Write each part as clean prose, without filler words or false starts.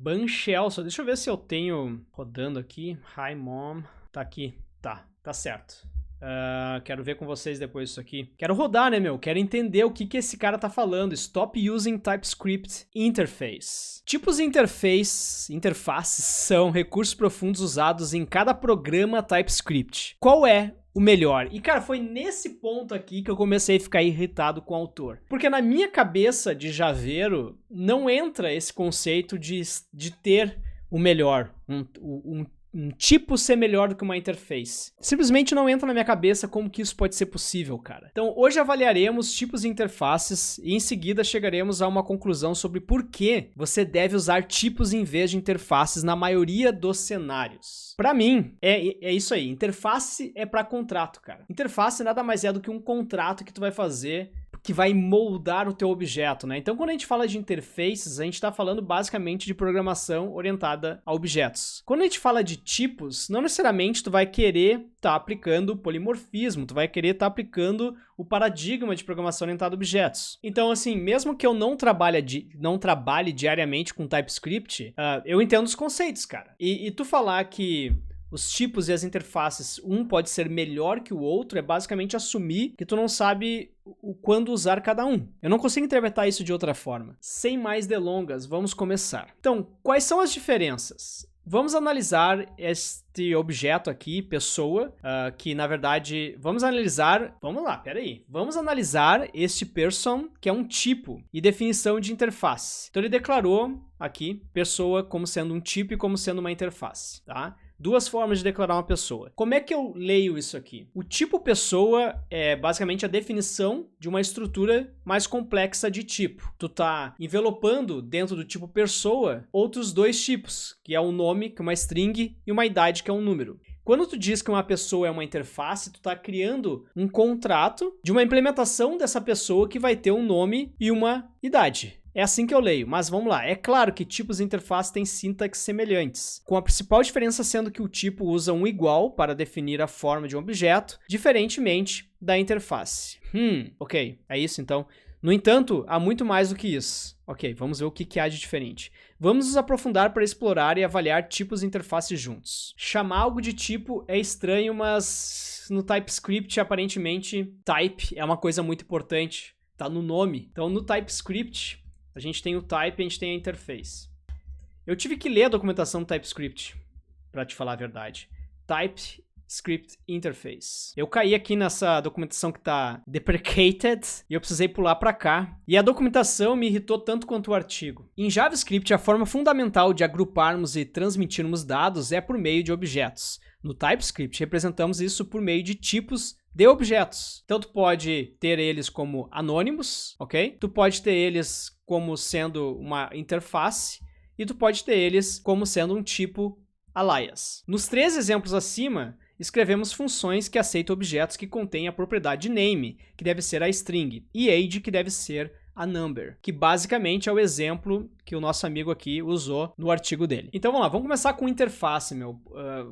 Banchel, deixa eu ver se eu tenho rodando aqui. Hi, mom. Tá aqui. Tá certo. Quero ver com vocês depois isso aqui. Quero rodar, né, meu? Quero entender o que esse cara tá falando. Stop using TypeScript interface. Tipos de interfaces são recursos profundos usados em cada programa TypeScript. Qual é o melhor? E, cara, foi nesse ponto aqui que eu comecei a ficar irritado com o autor. Porque na minha cabeça de javeiro, não entra esse conceito de ter o melhor, um tipo ser melhor do que uma interface. Simplesmente não entra na minha cabeça como que isso pode ser possível, cara. Então, hoje avaliaremos tipos de interfaces e em seguida chegaremos a uma conclusão sobre por que você deve usar tipos em vez de interfaces na maioria dos cenários. Pra mim, é isso aí. Interface é pra contrato, cara. Interface nada mais é do que um contrato que tu vai fazer que vai moldar o teu objeto, né? Então, quando a gente fala de interfaces, a gente está falando basicamente de programação orientada a objetos. Quando a gente fala de tipos, não necessariamente tu vai querer estar aplicando polimorfismo, tu vai querer estar aplicando o paradigma de programação orientada a objetos. Então, assim, mesmo que eu não trabalhe diariamente com TypeScript, eu entendo os conceitos, cara. E tu falar que os tipos e as interfaces, um pode ser melhor que o outro, é basicamente assumir que tu não sabe quando usar cada um. Eu não consigo interpretar isso de outra forma. Sem mais delongas, vamos começar. Então, quais são as diferenças? Vamos analisar este objeto aqui, pessoa, que na verdade, vamos analisar este person, que é um tipo e definição de interface. Então ele declarou aqui, pessoa como sendo um tipo e como sendo uma interface, tá? Duas formas de declarar uma pessoa. Como é que eu leio isso aqui? O tipo pessoa é basicamente a definição de uma estrutura mais complexa de tipo. Tu tá envelopando dentro do tipo pessoa outros dois tipos, que é um nome, que é uma string, e uma idade, que é um número. Quando tu diz que uma pessoa é uma interface, tu tá criando um contrato de uma implementação dessa pessoa que vai ter um nome e uma idade. É assim que eu leio, mas vamos lá. É claro que tipos de interface têm sintaxes semelhantes, com a principal diferença sendo que o tipo usa um igual para definir a forma de um objeto, diferentemente da interface. Ok, é isso então. No entanto, há muito mais do que isso. Ok, vamos ver o que há de diferente. Vamos nos aprofundar para explorar e avaliar tipos de interface juntos. Chamar algo de tipo é estranho, mas no TypeScript, aparentemente, type é uma coisa muito importante. Tá no nome. Então, no TypeScript, a gente tem o type e a gente tem a interface. Eu tive que ler a documentação do TypeScript, para te falar a verdade. TypeScript Interface. Eu caí aqui nessa documentação que tá deprecated e eu precisei pular para cá. E a documentação me irritou tanto quanto o artigo. Em JavaScript, a forma fundamental de agruparmos e transmitirmos dados é por meio de objetos. No TypeScript, representamos isso por meio de tipos de objetos. Então, tu pode ter eles como anônimos, ok? Tu pode ter eles como sendo uma interface e tu pode ter eles como sendo um tipo alias. Nos três exemplos acima, escrevemos funções que aceitam objetos que contêm a propriedade name, que deve ser a string, e age, que deve ser a number, que basicamente é o exemplo que o nosso amigo aqui usou no artigo dele. Então vamos lá, vamos começar com interface, meu.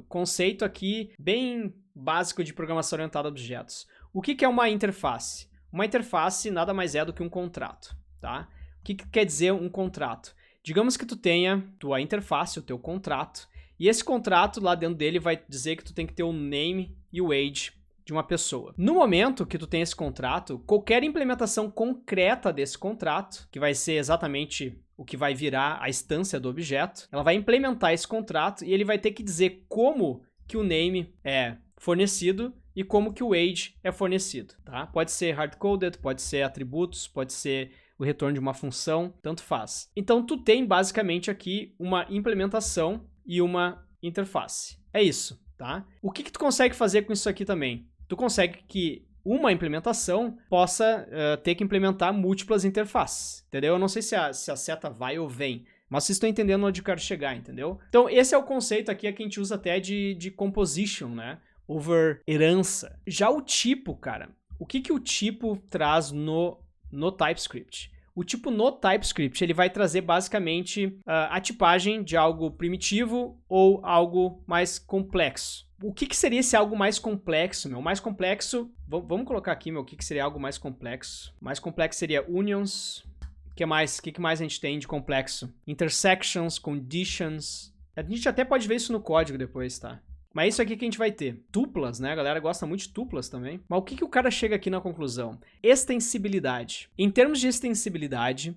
Conceito aqui bem básico de programação orientada a objetos. O que é uma interface? Uma interface nada mais é do que um contrato, tá? O que quer dizer um contrato? Digamos que tu tenha tua interface, o teu contrato, e esse contrato lá dentro dele vai dizer que tu tem que ter o name e o age de uma pessoa. No momento que tu tem esse contrato, qualquer implementação concreta desse contrato, que vai ser exatamente o que vai virar a instância do objeto, ela vai implementar esse contrato e ele vai ter que dizer como que o name é fornecido e como que o age é fornecido, tá? Pode ser hard-coded, pode ser atributos, pode ser o retorno de uma função, tanto faz. Então, tu tem basicamente aqui uma implementação e uma interface. É isso, tá? O que tu consegue fazer com isso aqui também? Tu consegue que uma implementação possa ter que implementar múltiplas interfaces, entendeu? Eu não sei se a seta vai ou vem, mas vocês estão entendendo onde eu quero chegar, entendeu? Então, esse é o conceito aqui que a gente usa até de composition, né? Over herança. Já o tipo, cara, o que o tipo traz no TypeScript? O tipo no TypeScript, ele vai trazer basicamente a tipagem de algo primitivo ou algo mais complexo. O que seria esse algo mais complexo, meu? Mais complexo, vamos colocar aqui, meu, o que seria algo mais complexo? Mais complexo seria unions, que mais? O que mais a gente tem de complexo? Intersections, conditions. A gente até pode ver isso no código depois, tá? Mas é isso aqui que a gente vai ter. Tuplas, né? A galera gosta muito de tuplas também. Mas o que o cara chega aqui na conclusão? Extensibilidade. Em termos de extensibilidade,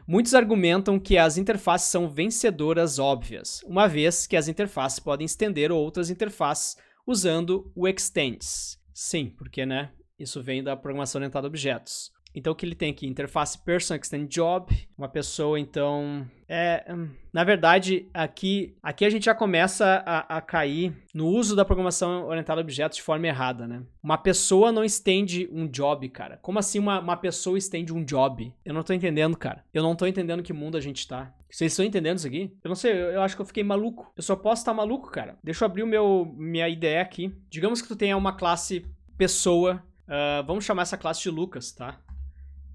muitos argumentam que as interfaces são vencedoras óbvias, uma vez que as interfaces podem estender outras interfaces usando o extends. Sim, porque, né? Isso vem da programação orientada a objetos. Então, o que ele tem aqui? Interface person extend job. Uma pessoa, então... na verdade, aqui a gente já começa a cair no uso da programação orientada a objetos de forma errada, né? Uma pessoa não estende um job, cara. Como assim uma pessoa estende um job? Eu não tô entendendo, cara. Eu não tô entendendo que mundo a gente tá. Vocês estão entendendo isso aqui? Eu não sei, eu acho que eu fiquei maluco. Eu só posso estar maluco, cara. Deixa eu abrir minha IDE aqui. Digamos que tu tenha uma classe pessoa. Vamos chamar essa classe de Lucas, tá?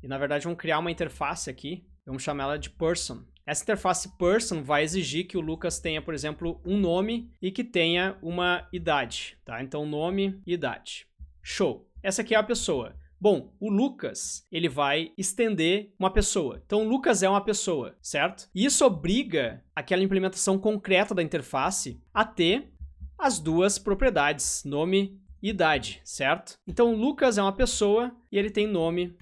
E, na verdade, vamos criar uma interface aqui. Vamos chamar ela de person. Essa interface person vai exigir que o Lucas tenha, por exemplo, um nome e que tenha uma idade, tá? Então, nome e idade. Show. Essa aqui é a pessoa. Bom, o Lucas, ele vai estender uma pessoa. Então, o Lucas é uma pessoa, certo? E isso obriga aquela implementação concreta da interface a ter as duas propriedades, nome e idade, certo? Então, o Lucas é uma pessoa e ele tem nome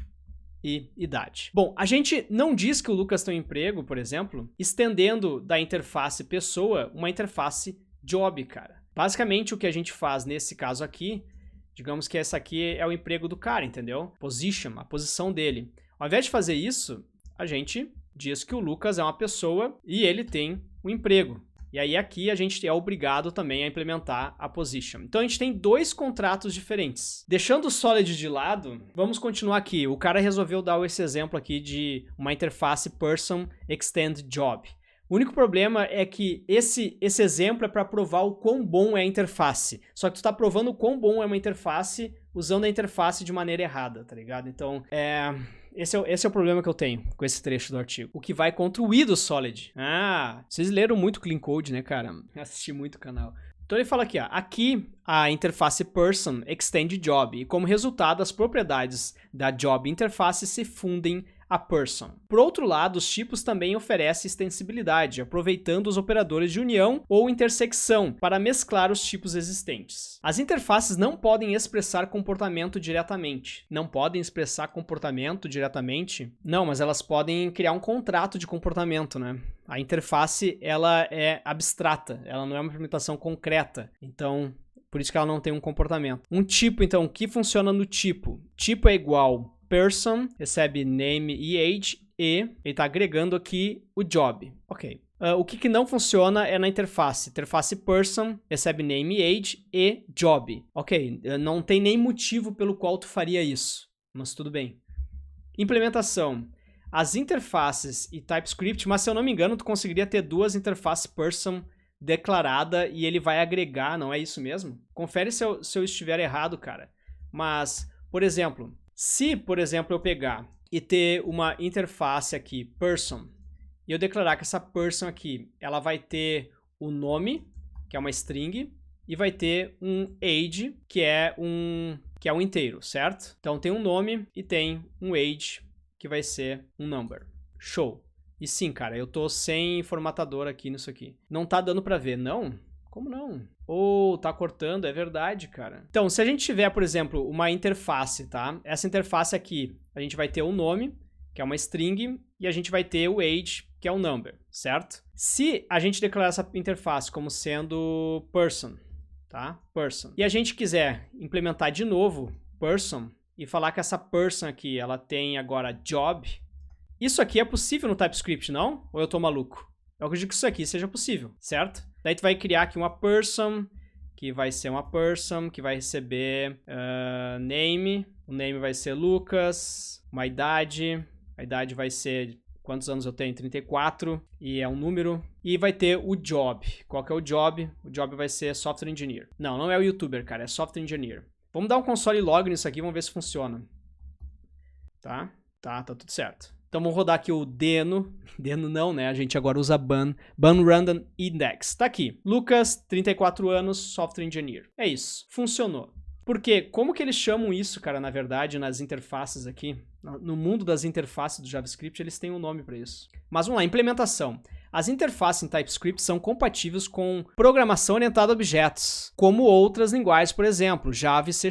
e idade. Bom, a gente não diz que o Lucas tem um emprego, por exemplo, estendendo da interface pessoa uma interface job, cara. Basicamente, o que a gente faz nesse caso aqui, digamos que essa aqui é o emprego do cara, entendeu? Position, a posição dele. Ao invés de fazer isso, a gente diz que o Lucas é uma pessoa e ele tem um emprego. E aí aqui a gente é obrigado também a implementar a position. Então a gente tem dois contratos diferentes. Deixando o Solid de lado, vamos continuar aqui. O cara resolveu dar esse exemplo aqui de uma interface person extend job. O único problema é que esse exemplo é para provar o quão bom é a interface. Só que tu tá provando o quão bom é uma interface usando a interface de maneira errada, tá ligado? Então, esse é o problema que eu tenho com esse trecho do artigo. O que vai contra o I do Solid. Ah, vocês leram muito Clean Code, né, cara? Assisti muito o canal. Então ele fala aqui, ó, aqui a interface person extend job e como resultado as propriedades da job interface se fundem a person. Por outro lado, os tipos também oferecem extensibilidade, aproveitando os operadores de união ou intersecção para mesclar os tipos existentes. As interfaces não podem expressar comportamento diretamente. Não podem expressar comportamento diretamente? Não, mas elas podem criar um contrato de comportamento, né? A interface, ela é abstrata, ela não é uma implementação concreta. Então, por isso que ela não tem um comportamento. Um tipo, então, o que funciona no tipo? Tipo é igual person, recebe name e age, e ele está agregando aqui o job. Ok. O que não funciona é na interface. Interface person, recebe name e age e job. Ok, não tem nem motivo pelo qual tu faria isso, mas tudo bem. Implementação. As interfaces e TypeScript, mas se eu não me engano, tu conseguiria ter duas interfaces person declarada e ele vai agregar, não é isso mesmo? Confere se eu estiver errado, cara. Mas, por exemplo, se, por exemplo, eu pegar e ter uma interface aqui, person, e eu declarar que essa person aqui, ela vai ter o nome, que é uma string, e vai ter um age, que é um inteiro, certo? Então tem um nome e tem um age, que vai ser um number. Show. E sim, cara, eu tô sem formatador aqui nisso aqui. Não tá dando pra ver, não? Como não? Ou tá cortando, é verdade, cara. Então, se a gente tiver, por exemplo, uma interface, tá? Essa interface aqui, a gente vai ter o nome, que é uma string, e a gente vai ter o age, que é um number, certo? Se a gente declarar essa interface como sendo person, tá? Person. E a gente quiser implementar de novo person e falar que essa person aqui, ela tem agora job, isso aqui é possível no TypeScript, não? Ou eu tô maluco? Eu acredito que isso aqui seja possível, certo? Daí tu vai criar aqui uma person, que vai ser uma person, que vai receber name, o name vai ser Lucas, uma idade, a idade vai ser, quantos anos eu tenho? 34, e é um número, e vai ter o job. Qual que é o job? O job vai ser Software Engineer. Não é o YouTuber, cara, é Software Engineer. Vamos dar um console log nisso aqui, vamos ver se funciona. Tá tudo certo. Então vamos rodar aqui o deno não, né? A gente agora usa ban random index. Tá aqui, Lucas, 34 anos, software engineer. É isso, funcionou. Porque como que eles chamam isso, cara, na verdade, nas interfaces aqui? No mundo das interfaces do JavaScript, eles têm um nome para isso. Mas vamos lá, implementação. As interfaces em TypeScript são compatíveis com programação orientada a objetos, como outras linguagens, por exemplo, Java e C#.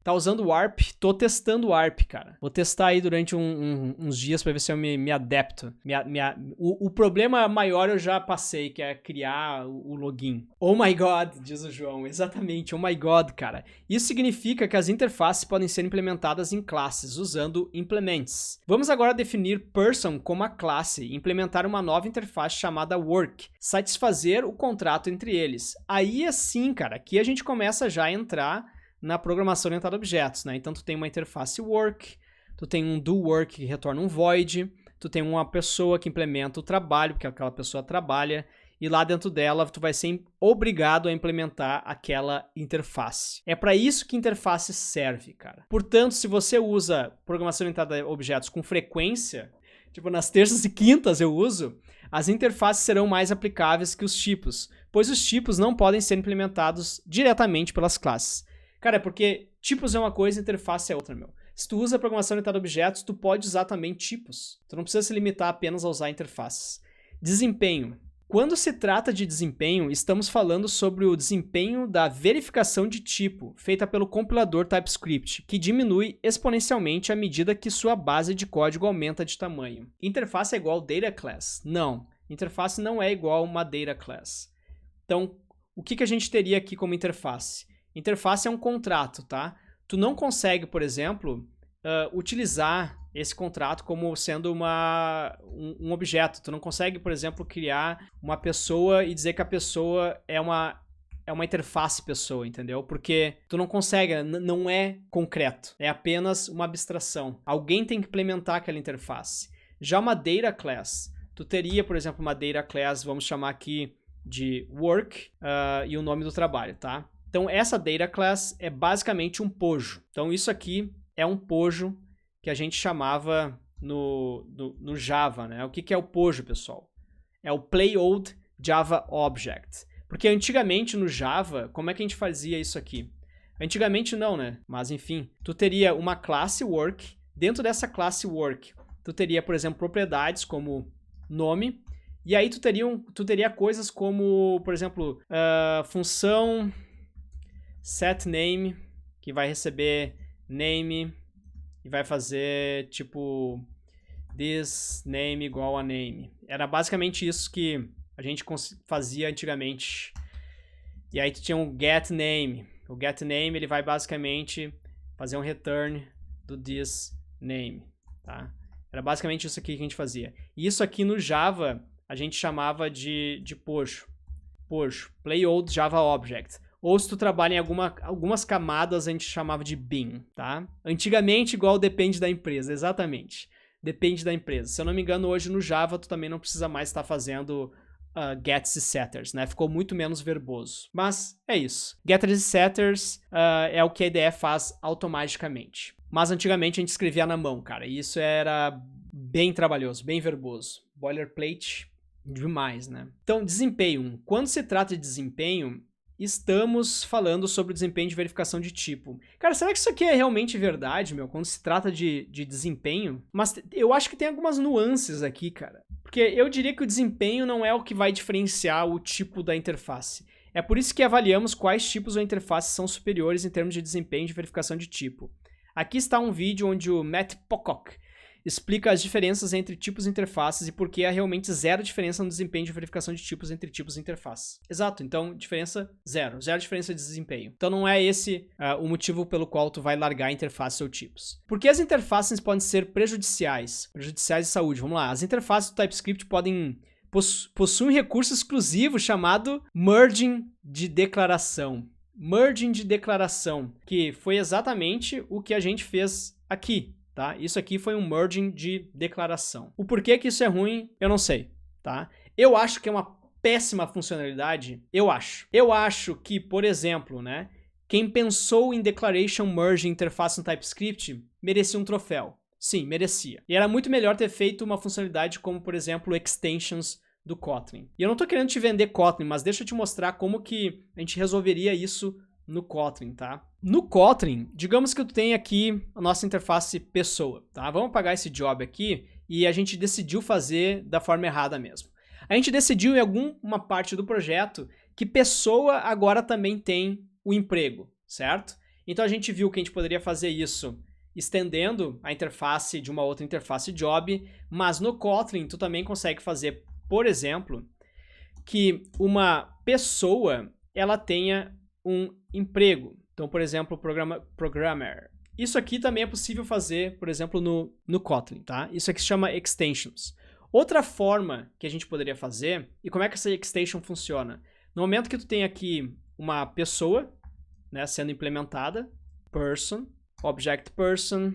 Tá usando o ARP? Tô testando o ARP, cara. Vou testar aí durante uns dias para ver se eu me adapto. O problema maior eu já passei, que é criar o login. Oh my God, diz o João. Exatamente, oh my God, cara. Isso significa que as interfaces podem ser implementadas em classes, usando implements. Vamos agora definir person como a classe e implementar uma nova interface chamada work, satisfazer o contrato entre eles. Aí assim, cara, aqui a gente começa já a entrar na programação orientada a objetos, né? Então tu tem uma interface work, tu tem um do work que retorna um void, tu tem uma pessoa que implementa o trabalho, porque aquela pessoa trabalha, e lá dentro dela tu vai ser obrigado a implementar aquela interface. É para isso que interface serve, cara. Portanto, se você usa programação orientada a objetos com frequência, tipo nas terças e quintas eu uso, as interfaces serão mais aplicáveis que os tipos, pois os tipos não podem ser implementados diretamente pelas classes. Cara, é porque tipos é uma coisa e interface é outra, meu. Se tu usa programação orientada a objetos, tu pode usar também tipos. Tu não precisa se limitar apenas a usar interfaces. Desempenho. Quando se trata de desempenho, estamos falando sobre o desempenho da verificação de tipo, feita pelo compilador TypeScript, que diminui exponencialmente à medida que sua base de código aumenta de tamanho. Interface é igual data class? Não. Interface não é igual uma data class. Então, o que a gente teria aqui como interface? Interface é um contrato, tá? Tu não consegue, por exemplo, utilizar esse contrato como sendo um objeto. Tu não consegue, por exemplo, criar uma pessoa e dizer que a pessoa é uma interface pessoa, entendeu? Porque tu não consegue, não é concreto. É apenas uma abstração. Alguém tem que implementar aquela interface. Já uma data class, tu teria, por exemplo, uma data class, vamos chamar aqui de work e o nome do trabalho, tá? Então, essa data class é basicamente um pojo. Então, isso aqui é um pojo que a gente chamava no Java, né? O que é o pojo, pessoal? É o Play Old Java Object. Porque antigamente no Java, como é que a gente fazia isso aqui? Antigamente não, né? Mas enfim, tu teria uma classe work. Dentro dessa classe work, tu teria, por exemplo, propriedades como nome. E aí tu teria coisas como, por exemplo, função setName, que vai receber name e vai fazer tipo this name igual a name. Era basicamente isso que a gente fazia antigamente. E aí tu tinha um getName. O getName ele vai basicamente fazer um return do this name, tá? Era basicamente isso aqui que a gente fazia. E isso aqui no Java a gente chamava de pojo. Pojo, Play Old Java Object. Ou se tu trabalha em algumas camadas, a gente chamava de bin, tá? Antigamente, igual depende da empresa, exatamente. Depende da empresa. Se eu não me engano, hoje no Java, tu também não precisa mais estar fazendo gets e setters, né? Ficou muito menos verboso. Mas é isso. Getters e setters é o que a IDE faz automaticamente. Mas antigamente a gente escrevia na mão, cara. E isso era bem trabalhoso, bem verboso. Boilerplate demais, né? Então, desempenho. Quando se trata de desempenho, estamos falando sobre o desempenho de verificação de tipo. Cara, será que isso aqui é realmente verdade, meu? Quando se trata de desempenho? Mas eu acho que tem algumas nuances aqui, cara. Porque eu diria que o desempenho não é o que vai diferenciar o tipo da interface. É por isso que avaliamos quais tipos ou interfaces são superiores em termos de desempenho de verificação de tipo. Aqui está um vídeo onde o Matt Pocock explica as diferenças entre tipos e interfaces e por que há realmente zero diferença no desempenho de verificação de tipos entre tipos e interfaces. Exato, então diferença zero diferença de desempenho. Então não é esse o motivo pelo qual tu vai largar interfaces ou tipos. Por que as interfaces podem ser prejudiciais de saúde? Vamos lá, as interfaces do TypeScript possuem um recurso exclusivo chamado merging de declaração. Merging de declaração, que foi exatamente o que a gente fez aqui. Tá? Isso aqui foi um merging de declaração. O porquê que isso é ruim, eu não sei, tá? Eu acho que é uma péssima funcionalidade, eu acho. Eu acho que, por exemplo, né, quem pensou em declaration merge interface no TypeScript merecia um troféu. Sim, merecia. E era muito melhor ter feito uma funcionalidade como, por exemplo, extensions do Kotlin. E eu não tô querendo te vender Kotlin, mas deixa eu te mostrar como que a gente resolveria isso no Kotlin, tá? No Kotlin, digamos que eu tenho aqui a nossa interface pessoa, tá? Vamos apagar esse job aqui e a gente decidiu fazer da forma errada mesmo. A gente decidiu em alguma parte do projeto que pessoa agora também tem o emprego, certo? Então a gente viu que a gente poderia fazer isso estendendo a interface de uma outra interface job, mas no Kotlin tu também consegue fazer, por exemplo, que uma pessoa ela tenha um emprego. Então, por exemplo, programmer. Isso aqui também é possível fazer, por exemplo, no Kotlin, tá? Isso aqui se chama extensions. Outra forma que a gente poderia fazer, e como é que essa extension funciona? No momento que tu tem aqui uma pessoa, né, sendo implementada, person, object person,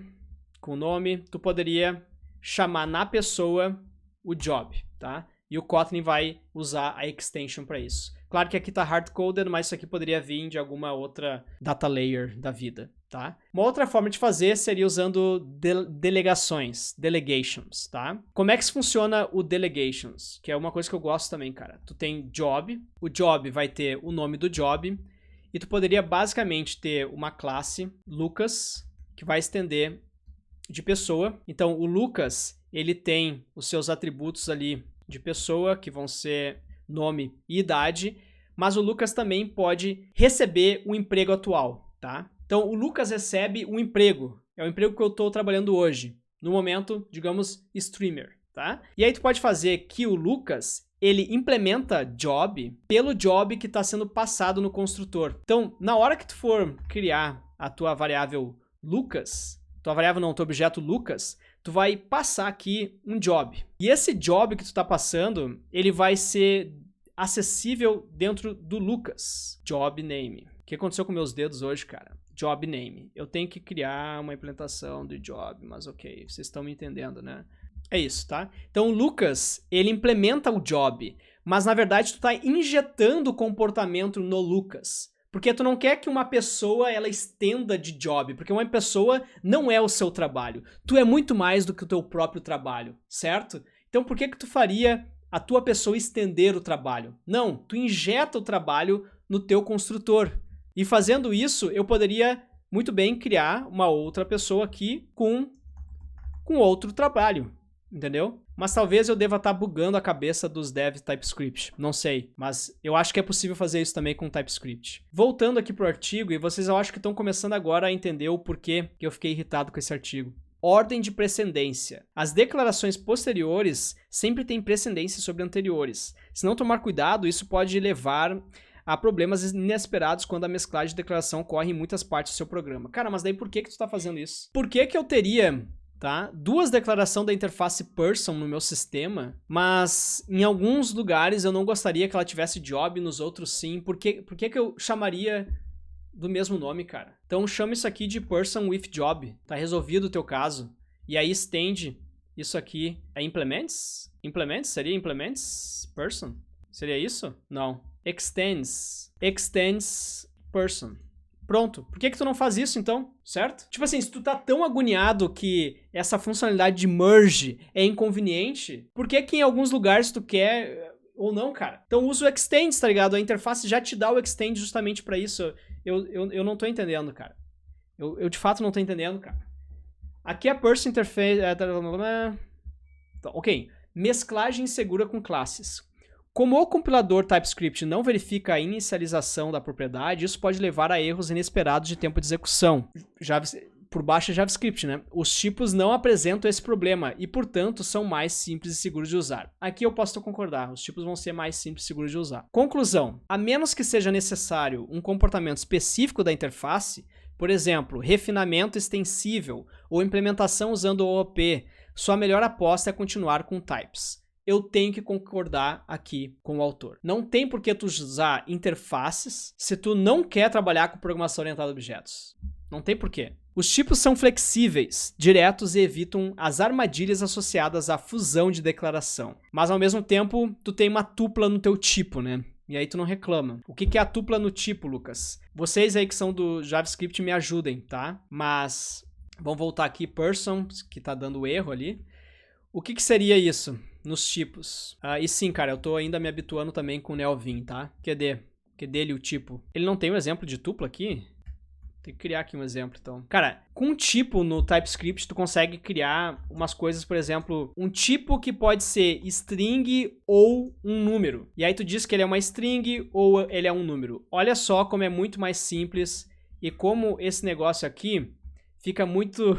com nome, tu poderia chamar na pessoa o job, tá? E o Kotlin vai usar a extension para isso. Claro que aqui está hard-coded, mas isso aqui poderia vir de alguma outra data layer da vida, tá? Uma outra forma de fazer seria usando delegations, tá? Como é que funciona o delegations? Que é uma coisa que eu gosto também, cara. Tu tem job, o job vai ter o nome do job, e tu poderia basicamente ter uma classe, Lucas, que vai estender de pessoa. Então, o Lucas, ele tem os seus atributos ali de pessoa, que vão ser nome e idade, mas o Lucas também pode receber o emprego atual, tá? Então, o Lucas recebe um emprego, é o emprego que eu estou trabalhando hoje, no momento, digamos, streamer, tá? E aí tu pode fazer que o Lucas, ele implementa job pelo job que está sendo passado no construtor. Então, na hora que tu for criar a tua variável Lucas, tua variável não, teu objeto Lucas, tu vai passar aqui um job. E esse job que tu está passando, ele vai ser acessível dentro do Lucas. Job name. O que aconteceu com meus dedos hoje, cara? Job name. Eu tenho que criar uma implementação do job, mas ok, vocês estão me entendendo, né? É isso, tá? Então o Lucas, ele implementa o job, mas na verdade tu está injetando o comportamento no Lucas. Porque tu não quer que uma pessoa ela estenda de job, porque uma pessoa não é o seu trabalho. Tu é muito mais do que o teu próprio trabalho, certo? Então por que tu faria a tua pessoa estender o trabalho? Não, tu injeta o trabalho no teu construtor. E fazendo isso, eu poderia muito bem criar uma outra pessoa aqui com outro trabalho, entendeu? Mas talvez eu deva estar bugando a cabeça dos devs TypeScript, não sei, mas eu acho que é possível fazer isso também com TypeScript. Voltando aqui pro artigo, e vocês eu acho que estão começando agora a entender o porquê que eu fiquei irritado com esse artigo. Ordem de precedência. As declarações posteriores sempre têm precedência sobre anteriores. Se não tomar cuidado, isso pode levar a problemas inesperados quando a mesclagem de declaração ocorre em muitas partes do seu programa. Cara, mas daí por que tu está fazendo isso? Por que eu teria... tá? Duas declarações da interface person no meu sistema, mas em alguns lugares eu não gostaria que ela tivesse job, nos outros sim. Por que eu chamaria do mesmo nome, cara? Então chama isso aqui de person with job. Tá resolvido o teu caso. E aí estende isso aqui. É implements? Implements? Seria implements person? Seria isso? Não. Extends person. Pronto. Por que tu não faz isso, então? Certo? Tipo assim, se tu tá tão agoniado que essa funcionalidade de merge é inconveniente, por que em alguns lugares tu quer ou não, cara? Então usa o extends, tá ligado? A interface já te dá o extend justamente pra isso. Eu não tô entendendo, cara. Eu de fato não tô entendendo, cara. Aqui a person interface... Ok. Mesclagem insegura com classes. Como o compilador TypeScript não verifica a inicialização da propriedade, isso pode levar a erros inesperados de tempo de execução. Por baixo é JavaScript, né? Os tipos não apresentam esse problema e, portanto, são mais simples e seguros de usar. Aqui eu posso concordar, os tipos vão ser mais simples e seguros de usar. Conclusão: a menos que seja necessário um comportamento específico da interface, por exemplo, refinamento extensível ou implementação usando o OOP, sua melhor aposta é continuar com types. Eu tenho que concordar aqui com o autor. Não tem por que tu usar interfaces se tu não quer trabalhar com programação orientada a objetos. Não tem por quê. Os tipos são flexíveis, diretos e evitam as armadilhas associadas à fusão de declaração. Mas ao mesmo tempo, tu tem uma tupla no teu tipo, né? E aí tu não reclama. O que é a tupla no tipo, Lucas? Vocês aí que são do JavaScript me ajudem, tá? Mas vamos voltar aqui, person, que tá dando erro ali. O que seria isso nos tipos? E sim, cara, eu tô ainda me habituando também com o NeoVim, tá? QD. O que é dele o tipo. Ele não tem um exemplo de tupla aqui? Tem que criar aqui um exemplo, então. Cara, com um tipo no TypeScript, tu consegue criar umas coisas, por exemplo, um tipo que pode ser string ou um número. E aí tu diz que ele é uma string ou ele é um número. Olha só como é muito mais simples e como esse negócio aqui fica muito...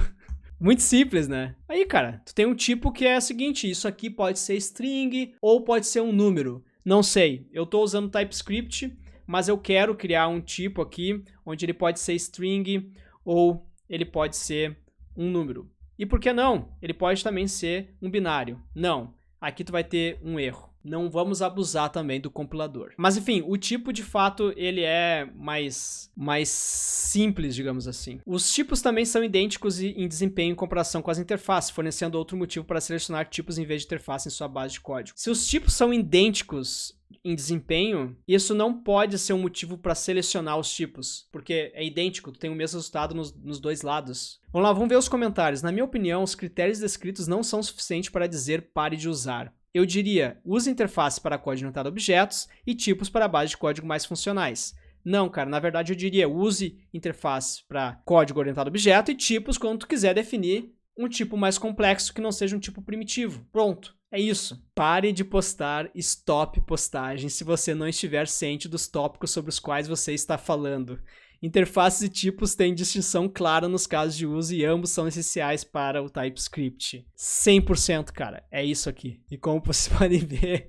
muito simples, né? Aí, cara, tu tem um tipo que é o seguinte, isso aqui pode ser string ou pode ser um número. Não sei, eu tô usando TypeScript, mas eu quero criar um tipo aqui, onde ele pode ser string ou ele pode ser um número. E por que não? Ele pode também ser um binário. Não, aqui tu vai ter um erro. Não vamos abusar também do compilador. Mas enfim, o tipo de fato ele é mais simples, digamos assim. Os tipos também são idênticos em desempenho em comparação com as interfaces, fornecendo outro motivo para selecionar tipos em vez de interface em sua base de código. Se os tipos são idênticos em desempenho, isso não pode ser um motivo para selecionar os tipos, porque é idêntico, tu tem o mesmo resultado nos dois lados. Vamos lá, vamos ver os comentários. Na minha opinião, os critérios descritos não são suficientes para dizer pare de usar. Eu diria, use interface para código orientado a objetos e tipos para base de código mais funcionais. Não, cara, na verdade eu diria, use interface para código orientado a objeto e tipos quando tu quiser definir um tipo mais complexo que não seja um tipo primitivo. Pronto, é isso. Pare de postar, stop postagem se você não estiver ciente dos tópicos sobre os quais você está falando. Interfaces e tipos têm distinção clara nos casos de uso e ambos são essenciais para o TypeScript. 100%, cara. É isso aqui. E como vocês podem ver,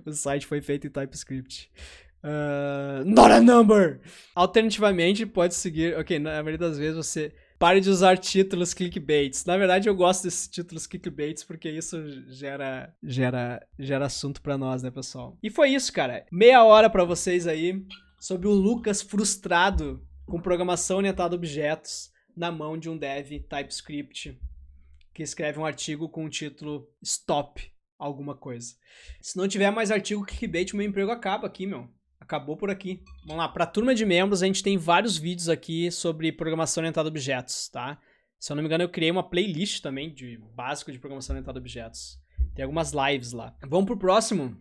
o site foi feito em TypeScript. Not a number! Alternativamente, pode seguir... Ok, na maioria das vezes você... Pare de usar títulos clickbaits. Na verdade, eu gosto desses títulos clickbaits porque isso gera assunto pra nós, né, pessoal? E foi isso, cara. Meia hora pra vocês aí sobre o Lucas frustrado com programação orientada a objetos na mão de um dev TypeScript que escreve um artigo com o título Stop alguma coisa. Se não tiver mais artigo clickbait, meu emprego acaba aqui, meu. Acabou por aqui. Vamos lá, para a turma de membros, a gente tem vários vídeos aqui sobre programação orientada a objetos, tá? Se eu não me engano, eu criei uma playlist também de básico de programação orientada a objetos. Tem algumas lives lá. Vamos pro próximo.